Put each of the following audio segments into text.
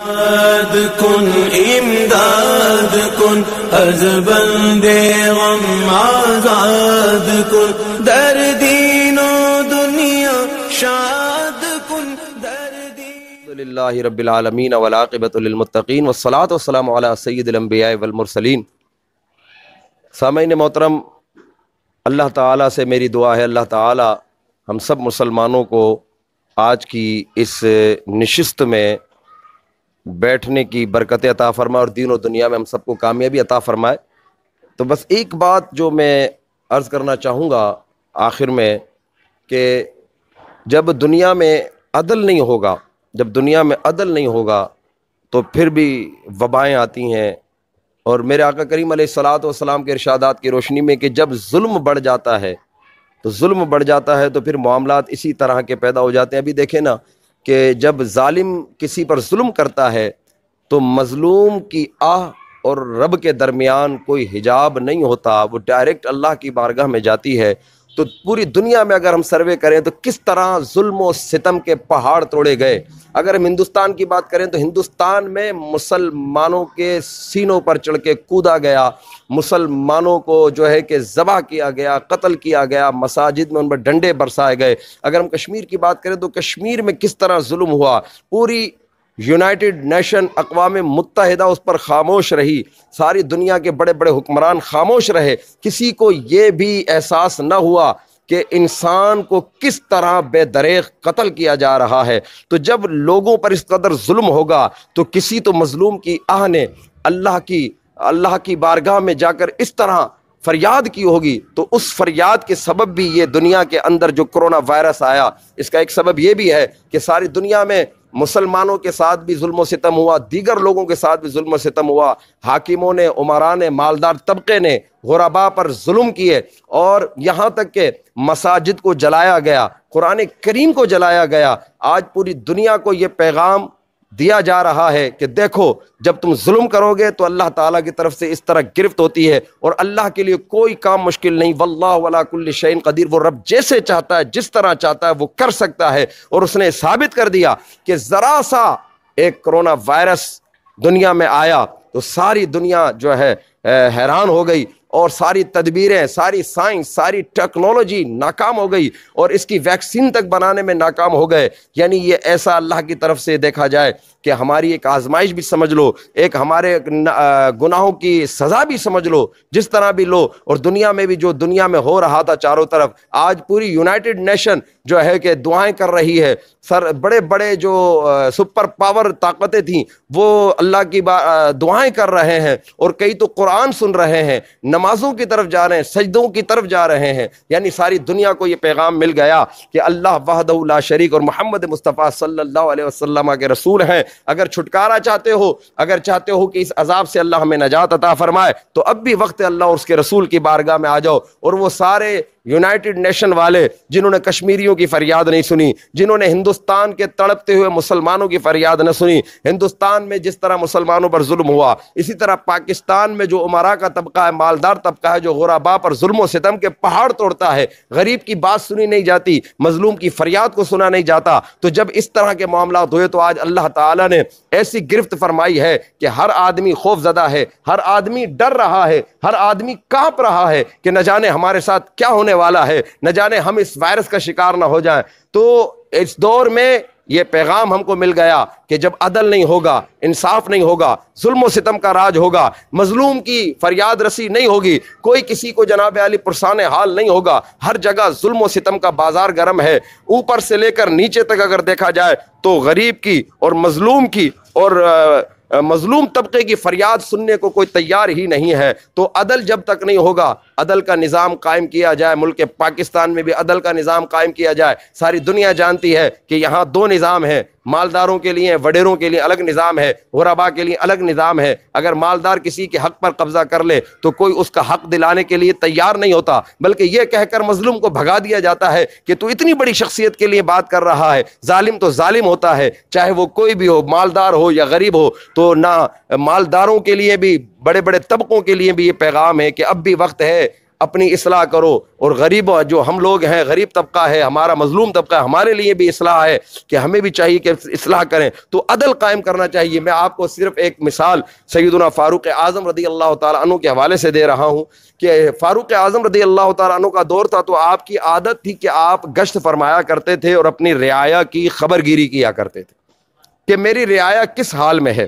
امداد کن امداد کن از بند غم آزاد کن در دین و دنیا شاد کن در دین. الحمدللہ رب العالمین والعاقبۃ للمتقین والصلاۃ والسلام علی سید الانبیاء والمرسلین. سامعین محترم، اللہ تعالیٰ سے میری دعا ہے اللہ تعالیٰ ہم سب مسلمانوں کو آج کی اس نشست میں بیٹھنے کی برکت عطا فرمائے اور دین و دنیا میں ہم سب کو کامیابی عطا فرمائے. تو بس ایک بات جو میں عرض کرنا چاہوں گا آخر میں، کہ جب دنیا میں عدل نہیں ہوگا تو پھر بھی وبائیں آتی ہیں. اور میرے آقا کریم علیہ الصلاۃ والسلام کے ارشادات کی روشنی میں کہ جب ظلم بڑھ جاتا ہے تو پھر معاملات اسی طرح کے پیدا ہو جاتے ہیں. ابھی دیکھیں نا کہ جب ظالم کسی پر ظلم کرتا ہے تو مظلوم کی آہ اور رب کے درمیان کوئی حجاب نہیں ہوتا، وہ ڈائریکٹ اللہ کی بارگاہ میں جاتی ہے. تو پوری دنیا میں اگر ہم سروے کریں تو کس طرح ظلم و ستم کے پہاڑ توڑے گئے. اگر ہم ہندوستان کی بات کریں تو ہندوستان میں مسلمانوں کے سینوں پر چڑھ کے کودا گیا، مسلمانوں کو جو ہے کہ ذبح کیا گیا، قتل کیا گیا، مساجد میں ان پر ڈنڈے برسائے گئے. اگر ہم کشمیر کی بات کریں تو کشمیر میں کس طرح ظلم ہوا، پوری یونائٹڈ نیشن اقوام متحدہ اس پر خاموش رہی، ساری دنیا کے بڑے بڑے حکمران خاموش رہے. کسی کو یہ بھی احساس نہ ہوا کہ انسان کو کس طرح بے دریغ قتل کیا جا رہا ہے. تو جب لوگوں پر اس قدر ظلم ہوگا تو کسی تو مظلوم کی آہ نے اللہ کی بارگاہ میں جا کر اس طرح فریاد کی ہوگی. تو اس فریاد کے سبب بھی یہ دنیا کے اندر جو کرونا وائرس آیا، اس کا ایک سبب یہ بھی ہے کہ ساری دنیا میں مسلمانوں کے ساتھ بھی ظلم و ستم ہوا، دیگر لوگوں کے ساتھ بھی ظلم و ستم ہوا. حاکموں نے، عمراء نے، مالدار طبقے نے غرباء پر ظلم کیے، اور یہاں تک کہ مساجد کو جلایا گیا، قرآن کریم کو جلایا گیا. آج پوری دنیا کو یہ پیغام دیا جا رہا ہے کہ دیکھو جب تم ظلم کرو گے تو اللہ تعالیٰ کی طرف سے اس طرح گرفت ہوتی ہے، اور اللہ کے لیے کوئی کام مشکل نہیں. واللہ ولا کل شیء قدیر، وہ رب جیسے چاہتا ہے، جس طرح چاہتا ہے وہ کر سکتا ہے. اور اس نے ثابت کر دیا کہ ذرا سا ایک کرونا وائرس دنیا میں آیا تو ساری دنیا جو ہے حیران ہو گئی، اور ساری تدبیریں، ساری سائنس، ساری ٹیکنالوجی ناکام ہو گئی، اور اس کی ویکسین تک بنانے میں ناکام ہو گئے. یعنی یہ ایسا اللہ کی طرف سے دیکھا جائے کہ ہماری ایک آزمائش بھی سمجھ لو، ایک ہمارے گناہوں کی سزا بھی سمجھ لو، جس طرح بھی لو. اور دنیا میں بھی جو دنیا میں ہو رہا تھا چاروں طرف، آج پوری یونائٹڈ نیشن جو ہے کہ دعائیں کر رہی ہے. بڑے بڑے جو سپر پاور طاقتیں تھیں وہ اللہ کی دعائیں کر رہے ہیں، اور کئی تو قرآن سن رہے ہیں، نمازوں کی طرف جا رہے ہیں، سجدوں کی طرف جا رہے ہیں. یعنی ساری دنیا کو یہ پیغام مل گیا کہ اللہ وحدہ لا شریک اور محمد مصطفیٰ صلی اللہ علیہ وسلم کے رسول ہیں. اگر چھٹکارا چاہتے ہو کہ اس عذاب سے اللہ ہمیں نجات عطا فرمائے، تو اب بھی وقت اللہ اور اس کے رسول کی بارگاہ میں آ جاؤ. اور وہ سارے یونائٹڈ نیشن والے جنہوں نے کشمیریوں کی فریاد نہیں سنی، جنہوں نے ہندوستان کے تڑپتے ہوئے مسلمانوں کی فریاد نہ سنی، ہندوستان میں جس طرح مسلمانوں پر ظلم ہوا، اسی طرح پاکستان میں جو عمراء کا طبقہ ہے، مالدار طبقہ ہے، جو غرباء پر ظلم و ستم کے پہاڑ توڑتا ہے، غریب کی بات سنی نہیں جاتی، مظلوم کی فریاد کو سنا نہیں جاتا. تو جب اس طرح کے معاملات ہوئے تو آج اللہ تعالیٰ نے ایسی گرفت فرمائی ہے کہ ہر آدمی خوف زدہ ہے، ہر آدمی ڈر رہا ہے، ہر آدمی کانپ رہا ہے کہ نہ جانے ہمارے ساتھ کیا ہونے والا ہے، نہ جانے ہم اس وائرس کا شکار نہ ہو جائیں. تو اس دور میں یہ پیغام ہم کو مل گیا کہ جب عدل نہیں ہوگا، انصاف نہیں ہوگا، ظلم و ستم کا راج ہوگا، مظلوم کی فریاد رسی نہیں ہوگی، کوئی کسی کو جناب علی پرسان حال نہیں ہوگا، ہر جگہ ظلم و ستم کا بازار گرم ہے. اوپر سے لے کر نیچے تک اگر دیکھا جائے تو غریب کی اور مظلوم کی اور مظلوم طبقے کی فریاد سننے کو کوئی تیار ہی نہیں ہے. تو عدل جب تک نہیں ہوگا، عدل کا نظام قائم کیا جائے، ملک پاکستان میں بھی عدل کا نظام قائم کیا جائے. ساری دنیا جانتی ہے کہ یہاں دو نظام ہیں، مالداروں کے لیے، وڈیروں کے لیے الگ نظام ہے، غرباء کے لیے الگ نظام ہے. اگر مالدار کسی کے حق پر قبضہ کر لے تو کوئی اس کا حق دلانے کے لیے تیار نہیں ہوتا، بلکہ یہ کہہ کر مظلوم کو بھگا دیا جاتا ہے کہ تو اتنی بڑی شخصیت کے لیے بات کر رہا ہے. ظالم تو ظالم ہوتا ہے، چاہے وہ کوئی بھی ہو، مالدار ہو یا غریب ہو. تو نہ مالداروں کے لیے بھی، بڑے بڑے طبقوں کے لیے بھی یہ پیغام ہے کہ اب بھی وقت ہے، اپنی اصلاح کرو، اور غریبوں جو ہم لوگ ہیں، غریب طبقہ ہے ہمارا، مظلوم طبقہ ہے، ہمارے لیے بھی اصلاح ہے کہ ہمیں بھی چاہیے کہ اصلاح کریں، تو عدل قائم کرنا چاہیے۔ میں آپ کو صرف ایک مثال سیدنا فاروق اعظم رضی اللہ تعالیٰ عنہ کے حوالے سے دے رہا ہوں کہ فاروق اعظم رضی اللہ تعالیٰ عنہ کا دور تھا تو آپ کی عادت تھی کہ آپ گشت فرمایا کرتے تھے اور اپنی رعایا کی خبر گیری کیا کرتے تھے کہ میری رعایا کس حال میں ہے،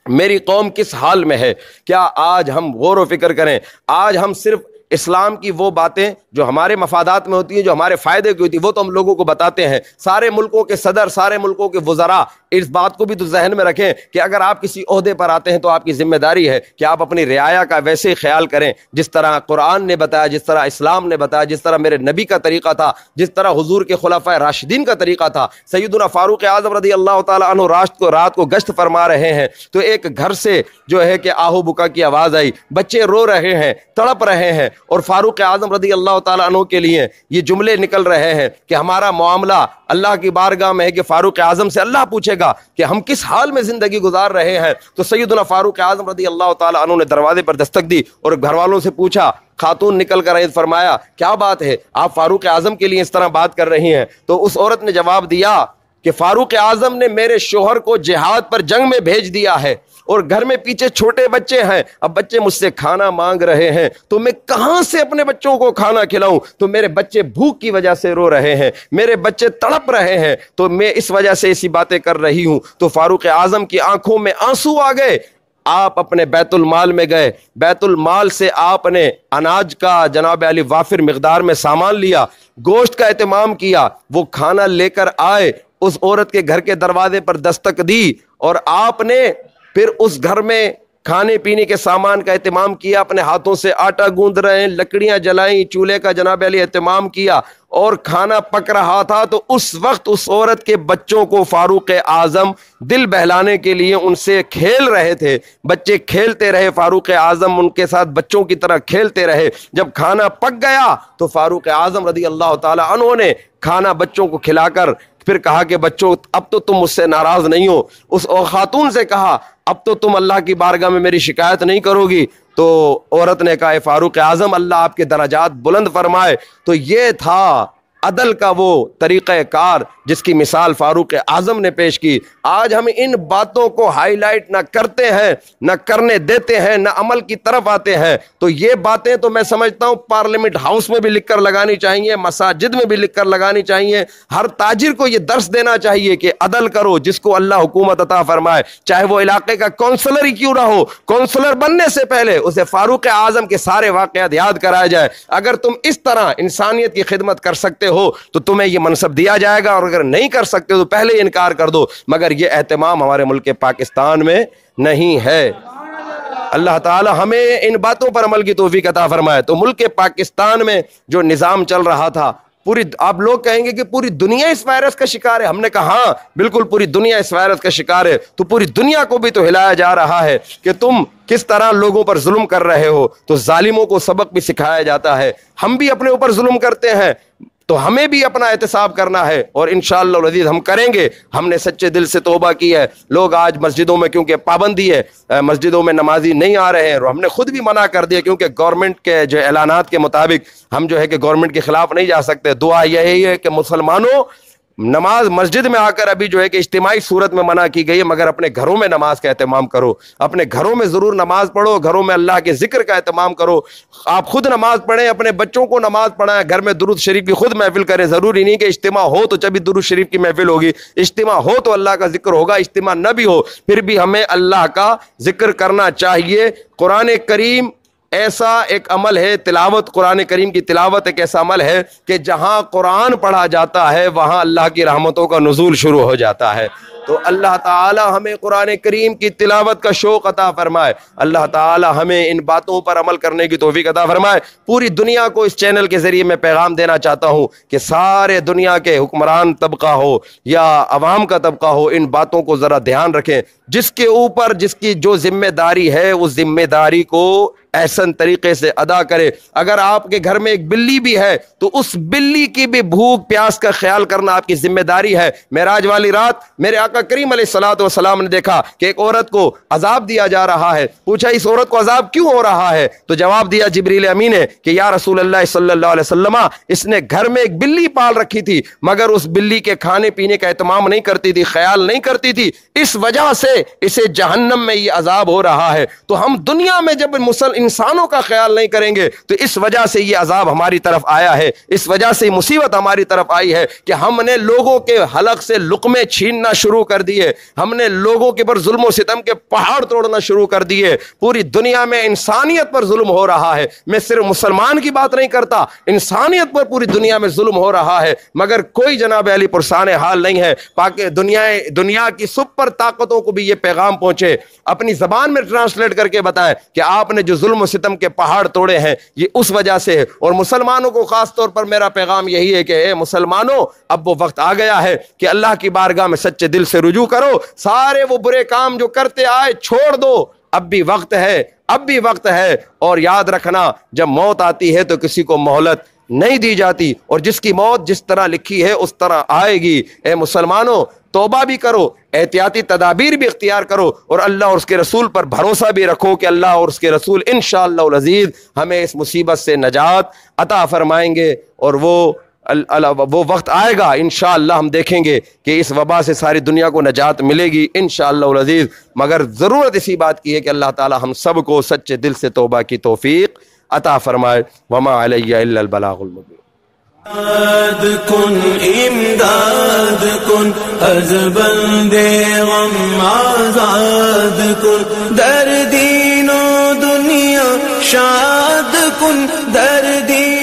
میری قوم کس حال میں ہے۔ کیا آج ہم غور و فکر کریں، آج ہم صرف اسلام کی وہ باتیں جو ہمارے مفادات میں ہوتی ہیں، جو ہمارے فائدے کی ہوتی ہیں، وہ تو ہم لوگوں کو بتاتے ہیں۔ سارے ملکوں کے صدر، سارے ملکوں کے وزراء اس بات کو بھی تو ذہن میں رکھیں کہ اگر آپ کسی عہدے پر آتے ہیں تو آپ کی ذمہ داری ہے کہ آپ اپنی رعایا کا ویسے ہی خیال کریں جس طرح قرآن نے بتایا، جس طرح اسلام نے بتایا، جس طرح میرے نبی کا طریقہ تھا، جس طرح حضور کے خلفائے راشدین کا طریقہ تھا۔ سیدنا فاروق اعظم رضی اللہ تعالیٰ عنہ رات کو گشت فرما رہے ہیں تو ایک گھر سے جو ہے کہ آہو بکا کی آواز آئی، بچے رو رہے ہیں، تڑپ رہے ہیں، اور فاروق اعظم رضی اللہ تعالیٰ عنہ کے لیے یہ جملے نکل رہے ہیں کہ ہمارا معاملہ اللہ کی بارگاہ میں ہے کہ فاروق اعظم سے اللہ پوچھے گا کہ ہم کس حال میں زندگی گزار رہے ہیں۔ تو سیدنا فاروق اعظم رضی اللہ تعالیٰ عنہ نے دروازے پر دستک دی اور گھر والوں سے پوچھا، خاتون نکل کر عید فرمایا کیا بات ہے، آپ فاروق اعظم کے لیے اس طرح بات کر رہی ہیں؟ تو اس عورت نے جواب دیا کہ فاروق اعظم نے میرے شوہر کو جہاد پر جنگ میں بھیج دیا ہے اور گھر میں پیچھے چھوٹے بچے ہیں، اب بچے مجھ سے کھانا مانگ رہے ہیں تو میں کہاں سے اپنے بچوں کو کھانا کھلاؤں، تو میرے بچے بھوک کی وجہ سے رو رہے ہیں، میرے بچے تڑپ رہے ہیں، تو میں اس وجہ سے ایسی باتیں کر رہی ہوں۔ تو فاروق اعظم کی آنکھوں میں آنسو آ گئے، آپ اپنے بیت المال میں گئے، بیت المال سے آپ نے اناج کا جناب علی وافر مقدار میں سامان لیا، گوشت کا اہتمام کیا، وہ کھانا لے کر آئے، اس عورت کے گھر کے دروازے پر دستک دی اور آپ نے پھر اس گھر میں کھانے پینے کے سامان کا اہتمام کیا، اپنے ہاتھوں سے آٹا گوندھ رہے ہیں، لکڑیاں جلائیں، چولہے کا جناب علی اہتمام کیا اور کھانا پک رہا تھا۔ تو اس وقت اس عورت کے بچوں کو فاروق اعظم دل بہلانے کے لیے ان سے کھیل رہے تھے، بچے کھیلتے رہے، فاروق اعظم ان کے ساتھ بچوں کی طرح کھیلتے رہے۔ جب کھانا پک گیا تو فاروق اعظم رضی اللہ تعالی عنہ نے کھانا بچوں کو کھلا کر پھر کہا کہ بچوں اب تو تم مجھ سے ناراض نہیں ہو۔ اس خاتون سے کہا اب تو تم اللہ کی بارگاہ میں میری شکایت نہیں کرو گی۔ تو عورت نے کہا اے فاروق اعظم اللہ آپ کے درجات بلند فرمائے۔ تو یہ تھا عدل کا وہ طریقہ کار جس کی مثال فاروق اعظم نے پیش کی۔ آج ہم ان باتوں کو ہائی لائٹ نہ کرتے ہیں، نہ کرنے دیتے ہیں، نہ عمل کی طرف آتے ہیں۔ تو یہ باتیں تو میں سمجھتا ہوں پارلیمنٹ ہاؤس میں بھی لکھ کر لگانی چاہیے، مساجد میں بھی لکھ کر لگانی چاہیے، ہر تاجر کو یہ درس دینا چاہیے کہ عدل کرو، جس کو اللہ حکومت عطا فرمائے، چاہے وہ علاقے کا کونسلر ہی کیوں نہ ہو، کونسلر بننے سے پہلے اسے فاروق اعظم کے سارے واقعات یاد کرائے جائے۔ اگر تم اس طرح انسانیت کی خدمت کر سکتے ہو تو تمہیں یہ منصب دیا جائے گا، اور اگر نہیں کر سکتے تو پہلے ہی انکار کر دو۔ مگر یہ اہتمام ہمارے ملک پاکستان میں نہیں ہے۔ اللہ تعالی ہمیں ان باتوں پر عمل کی توفیق عطا فرمائے۔ تو ملک پاکستان میں جو نظام چل رہا تھا، پوری آپ لوگ کہیں گے کہ پوری دنیا اس وائرس کا شکار ہے، ہم نے کہا ہاں بالکل پوری دنیا اس وائرس کا شکار ہے۔ تو پوری دنیا کو بھی تو ہلایا جا رہا ہے کہ تم کس طرح لوگوں پر ظلم کر رہے ہو، تو ظالموں کو سبق بھی سکھایا جاتا ہے۔ ہم بھی اپنے اوپر ظلم کرتے ہیں تو ہمیں بھی اپنا احتساب کرنا ہے، اور انشاءاللہ العزیز ہم کریں گے۔ ہم نے سچے دل سے توبہ کی ہے۔ لوگ آج مسجدوں میں کیونکہ پابندی ہے، مسجدوں میں نمازی نہیں آ رہے ہیں، اور ہم نے خود بھی منع کر دیا کیونکہ گورنمنٹ کے جو اعلانات کے مطابق ہم جو ہے کہ گورنمنٹ کے خلاف نہیں جا سکتے۔ دعا یہی ہے کہ مسلمانوں نماز مسجد میں آ کر ابھی جو ہے کہ اجتماعی صورت میں منع کی گئی ہے، مگر اپنے گھروں میں نماز کا اہتمام کرو، اپنے گھروں میں ضرور نماز پڑھو، گھروں میں اللہ کے ذکر کا اہتمام کرو، آپ خود نماز پڑھیں، اپنے بچوں کو نماز پڑھائیں، گھر میں درود شریف کی خود محفل کریں۔ ضروری نہیں کہ اجتماع ہو تو جب درود شریف کی محفل ہوگی، اجتماع ہو تو اللہ کا ذکر ہوگا، اجتماع نہ بھی ہو پھر بھی ہمیں اللہ کا ذکر کرنا چاہیے۔ قرآن کریم ایسا ایک عمل ہے، تلاوت قرآن کریم کی تلاوت ایک ایسا عمل ہے کہ جہاں قرآن پڑھا جاتا ہے وہاں اللہ کی رحمتوں کا نزول شروع ہو جاتا ہے۔ تو اللہ تعالی ہمیں قرآن کریم کی تلاوت کا شوق عطا فرمائے، اللہ تعالی ہمیں ان باتوں پر عمل کرنے کی توفیق عطا فرمائے۔ پوری دنیا کو اس چینل کے ذریعے میں پیغام دینا چاہتا ہوں کہ سارے دنیا کے حکمران طبقہ ہو یا عوام کا طبقہ ہو، ان باتوں کو ذرا دھیان رکھیں۔ جس کے اوپر جس کی جو ذمہ داری ہے اس ذمہ داری کو احسن طریقے سے ادا کرے۔ اگر آپ کے گھر میں ایک بلی بھی ہے تو اس بلی کی بھی بھوک پیاس کا خیال کرنا آپ کی ذمہ داری ہے۔ معراج والی رات میرے آقا آقا کریم علیہ الصلوۃ والسلام نے دیکھا کہ ایک عورت کو عذاب دیا جا رہا ہے، پوچھا اس عورت کو عذاب کیوں ہو رہا ہے؟ تو جواب دیا جبریل امین نے کہ یا رسول اللہ صلی اللہ علیہ وسلم، اس نے گھر میں ایک بلی پال رکھی تھی مگر اس بلی کے کھانے پینے کا اہتمام نہیں کرتی تھی، خیال نہیں کرتی تھی، اس وجہ سے اسے جہنم میں یہ عذاب ہو رہا ہے۔ تو ہم دنیا میں جب انسانوں کا خیال نہیں کریں گے تو اس وجہ سے یہ عذاب ہماری طرف آیا ہے، اس وجہ سے مصیبت ہماری طرف آئی ہے کہ ہم نے لوگوں کے حلق سے لقمے چھیننا شروع کر دیے، ہم نے لوگوں کے پر ظلم و ستم کے پہاڑ توڑنا شروع کر دیے۔ پوری دنیا میں انسانیت پر ظلم ہو رہا ہے، میں صرف مسلمان کی بات نہیں کرتا، انسانیت پر پوری دنیا میں ظلم ہو رہا ہے، مگر کوئی جناب علی پرسان حال نہیں ہے دنیا کی سپر طاقتوں کو بھی یہ پیغام پہنچے، اپنی زبان میں ٹرانسلیٹ کر کے بتائیں کہ آپ نے جو ظلم و ستم کے پہاڑ توڑے ہیں یہ اس وجہ سے ہے۔ اور مسلمانوں کو خاص طور پر میرا پیغام یہی ہے کہ اے مسلمانوں، اب وہ وقت آ گیا ہے کہ اللہ کی بارگاہ میں سچے دل سے رجوع کرو، سارے وہ برے کام جو کرتے آئے چھوڑ دو، اب بھی وقت ہے، اب بھی وقت ہے۔ اور یاد رکھنا جب موت آتی ہے تو کسی کو مہلت نہیں دی جاتی، اور جس کی موت جس طرح لکھی ہے اس طرح آئے گی۔ اے مسلمانوں، توبہ بھی کرو، احتیاطی تدابیر بھی اختیار کرو، اور اللہ اور اس کے رسول پر بھروسہ بھی رکھو کہ اللہ اور اس کے رسول انشاءاللہ العزیز ہمیں اس مصیبت سے نجات عطا فرمائیں گے۔ اور وہ وقت آئے گا انشاءاللہ ہم دیکھیں گے کہ اس وبا سے ساری دنیا کو نجات ملے گی انشاءاللہ العزیز، مگر ضرورت اسی بات کی ہے کہ اللہ تعالی ہم سب کو سچے دل سے توبہ کی توفیق عطا فرمائے۔ وما علی الا البلاغ المبین۔ امداد کن از بند غم آزاد کن، در دین و دنیا شاد کن، در دین